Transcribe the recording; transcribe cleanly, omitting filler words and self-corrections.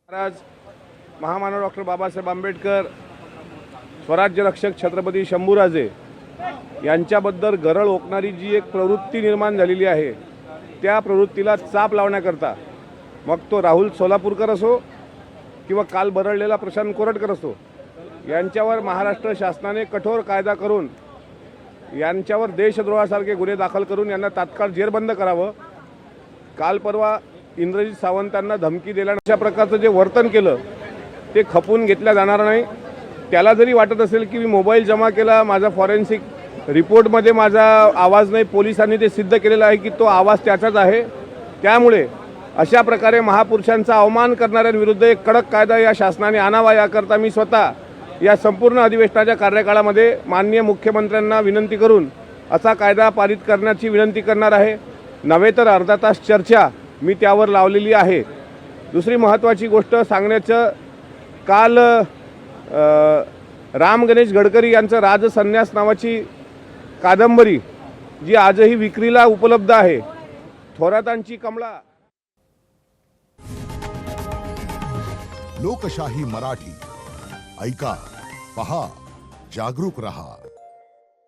महाराज महामानव डॉक्टर बाबासाहेब आंबेडकर, स्वराज्य रक्षक छत्रपती शंभूराजे यांच्याबद्दल गरळ ओकणारी जी एक प्रवृत्ती निर्माण झालेली आहे, त्या प्रवृत्तीला चाप लावण्याकरता मग तो राहुल सोलापूरकर असो किंवा काल बरळलेला प्रशांत कोरटकर असो, यांच्यावर महाराष्ट्र शासनाने कठोर कायदा करून यांच्यावर देशद्रोहासारखे गुन्हे दाखल करून यांना तात्काळ जेरबंद करावं। काल परवा इंद्रजित सावंतांना धमकी दिल्यानं अशा प्रकारचं जे वर्तन केलं ते खपून घेतलं जाणार नाही। त्याला जरी वाटत असेल की मी मोबाईल जमा केला, माझा फॉरेन्सिक रिपोर्टमध्ये माझा आवाज नाही, पोलिसांनी ते सिद्ध केलेलं आहे की तो आवाज त्याचाच आहे। त्यामुळे अशा प्रकारे महापुरुषांचा अवमान करणाऱ्यांविरुद्ध एक कडक कायदा या शासनाने आणावा, याकरता मी स्वतः या संपूर्ण अधिवेशनाच्या कार्यकाळामध्ये माननीय मुख्यमंत्र्यांना विनंती करून असा कायदा पारित करण्याची विनंती करणार आहे। नव्हे तर अर्धा तास चर्चा मी त्यावर लावलेली आहे। दुसरी महत्त्वाची गोष्ट सांगण्याचं, काल राम गणेश गडकरी यांचं राजसन्यास नावाची कादंबरी जी आजही विक्रीला उपलब्ध आहे, थोरातांची कमळा। लोकशाही मराठी ऐका, पहा, जागरूक रहा।